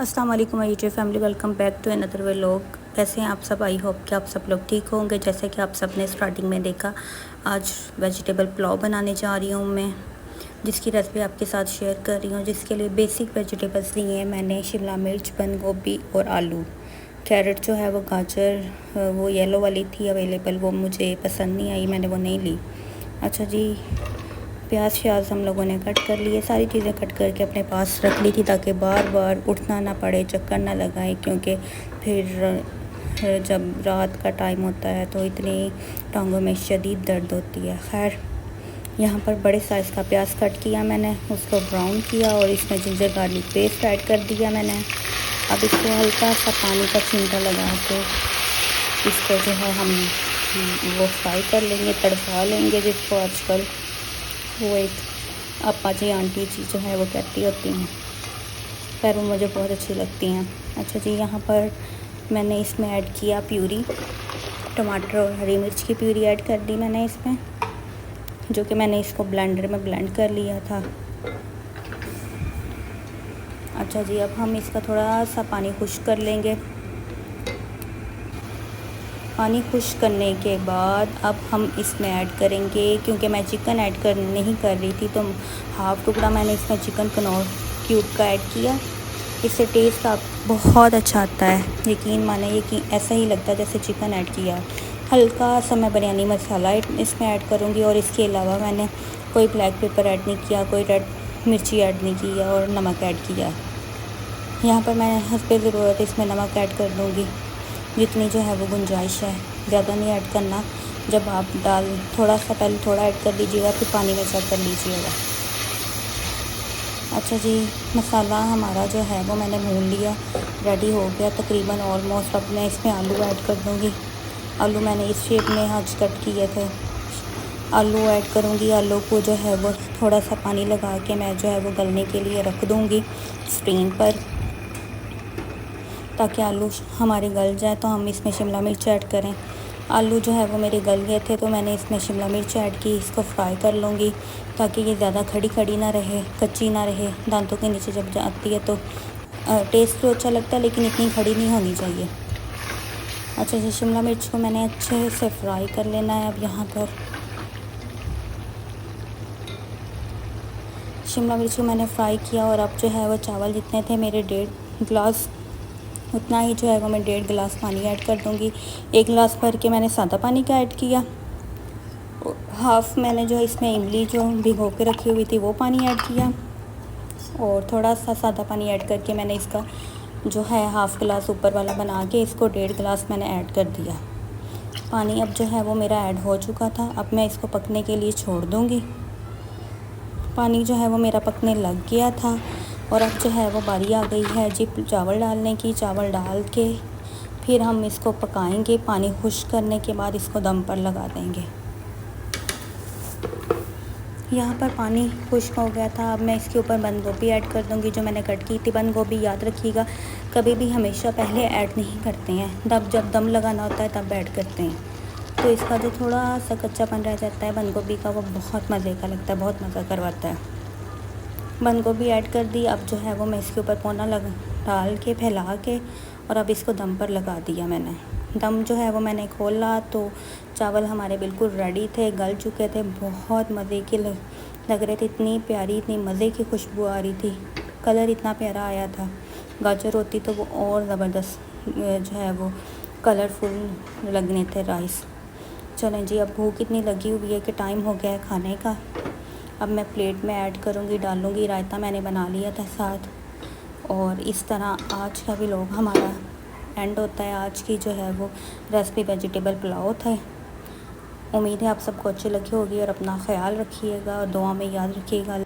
अस्सलाम वालेकुम my YouTube family, welcome back to another vlog. कैसे हैं आप सब? आई होप कि आप सब लोग ठीक होंगे। जैसे कि आप सब ने स्टार्टिंग में देखा, आज वेजिटेबल पुलाव बनाने जा रही हूँ मैं, जिसकी रेसिपी आपके साथ शेयर कर रही हूँ। जिसके लिए बेसिक वेजिटेबल्स लिए हैं मैंने शिमला मिर्च, बंद गोभी और आलू। कैरेट जो है वो गाजर वो येलो वाली थी अवेलेबल, वो मुझे पसंद नहीं आई, मैंने वो नहीं ली। अच्छा जी, प्याज श्याज हम लोगों ने कट कर लिए, सारी चीज़ें कट करके अपने पास रख ली थी ताकि बार बार उठना ना पड़े, चक्कर ना लगाए, क्योंकि फिर जब रात का टाइम होता है तो इतनी टांगों में शदीद दर्द होती है। खैर, यहाँ पर बड़े साइज़ का प्याज कट किया मैंने, उसको ब्राउन किया और इसमें जिंजर गार्लिक पेस्ट ऐड कर दिया मैंने। अब इसको हल्का सा पानी का छींटा लगा के इसको जो है हम वो फ्राई कर लेंगे, तड़का लेंगे, जिसको आजकल वो एक अपा जी आंटी जी जो है वो कहती होती हैं, पर वो मुझे बहुत अच्छी लगती हैं। अच्छा जी, यहाँ पर मैंने इसमें ऐड किया प्यूरी, टमाटर और हरी मिर्च की प्यूरी ऐड कर दी मैंने इसमें, जो कि मैंने इसको ब्लेंडर में ब्लेंड कर लिया था। अच्छा जी, अब हम इसका थोड़ा सा पानी खुश्क कर लेंगे। पानी खुश्क करने के बाद अब हम इसमें ऐड करेंगे, क्योंकि मैं चिकन नहीं कर रही थी, तो हाफ़ टुकड़ा मैंने इसमें चिकन कनौर क्यूब का ऐड किया। इससे टेस्ट आप बहुत अच्छा आता है, यकीन माने, यकीन ऐसा ही लगता है जैसे चिकन ऐड किया। हल्का सा मैं बिरयानी मसाला इसमें ऐड करूँगी, और इसके अलावा मैंने कोई ब्लैक पेपर ऐड नहीं किया, कोई रेड मिर्ची ऐड नहीं किया और नमक ऐड किया। यहाँ पर मैं हस्बे ज़रूरत इसमें नमक ऐड कर दूँगी, जितनी जो है वो गुंजाइश है, ज़्यादा नहीं ऐड करना। जब आप थोड़ा सा पहले थोड़ा ऐड कर लीजिएगा, फिर पानी में चेक कर लीजिएगा। अच्छा जी, मसाला हमारा जो है वो मैंने भून लिया, रेडी हो गया तकरीबन ऑलमोस्ट। अब मैं इसमें आलू ऐड कर दूँगी। आलू मैंने इस शेप में आज कट किए थे, आलू ऐड करूँगी। आलू को जो है वो थोड़ा सा पानी लगा के मैं जो है वो गलने के लिए रख दूँगी स्टीम पर, ताकि आलू हमारे गल जाए तो हम इसमें शिमला मिर्च ऐड करें। आलू जो है वो मेरे गल गए थे, तो मैंने इसमें शिमला मिर्च ऐड की। इसको फ्राई कर लूँगी ताकि ये ज़्यादा खड़ी ना रहे, कच्ची ना रहे। दांतों के नीचे जब जाती है तो टेस्ट तो अच्छा लगता है, लेकिन इतनी खड़ी नहीं होनी चाहिए। अच्छा जी, शिमला मिर्च को मैंने अच्छे से फ्राई कर लेना है। अब यहाँ पर शिमला मिर्च को मैंने फ्राई किया, और अब जो है वो चावल जितने थे मेरे 1.5 गिलास, उतना ही जो है वो मैं 1.5 गिलास पानी ऐड कर दूँगी। 1 गिलास भर के मैंने सादा पानी का ऐड किया, हाफ़ मैंने जो इसमें इमली जो भिगो के रखी हुई थी वो पानी ऐड किया, और थोड़ा सा सादा पानी ऐड करके मैंने इसका जो है हाफ़ गिलास ऊपर वाला बना के इसको 1.5 गिलास मैंने ऐड कर दिया। पानी अब जो है वो मेरा ऐड हो चुका था। अब मैं इसको पकने के लिए छोड़ दूँगी। पानी जो है वो मेरा पकने लग गया था, और अब जो है वो बारी आ गई है जी चावल डालने की। चावल डाल के फिर हम इसको पकाएंगे। पानी खुश्क करने के बाद इसको दम पर लगा देंगे। यहाँ पर पानी खुश्क हो गया था। अब मैं इसके ऊपर बंद गोभी ऐड कर दूँगी, जो मैंने कट की थी। बंद गोभी याद रखिएगा, कभी भी हमेशा पहले ऐड नहीं करते हैं, जब दम लगाना होता है तब ऐड करते हैं। तो इसका जो थोड़ा सा कच्चापन रह जाता है बंद गोभी का, वो बहुत मज़े का लगता है, बहुत मज़ा करवाता है। बंद गोभी ऐड कर दी। अब जो है वो मैं इसके ऊपर पौना डाल के फैला के, और अब इसको दम पर लगा दिया मैंने। दम जो है वो मैंने खोला तो चावल हमारे बिल्कुल रेडी थे, गल चुके थे, बहुत मज़े के लग रहे थे, इतनी प्यारी, इतनी मज़े की खुशबू आ रही थी, कलर इतना प्यारा आया था। गाजर होती तो वो और ज़बरदस्त जो है वो कलरफुल लगने थे राइस। चलें जी, अब भूख इतनी लगी हुई है कि टाइम हो गया है खाने का। अब मैं प्लेट में ऐड करूँगी, डालूँगी। रायता मैंने बना लिया था साथ, और इस तरह आज का भी व्लॉग हमारा एंड होता है। आज की जो है वो रेसिपी वेजिटेबल पुलाव था। उम्मीद है आप सबको अच्छी लगी होगी, और अपना ख्याल रखिएगा और दुआ में याद रखिएगा।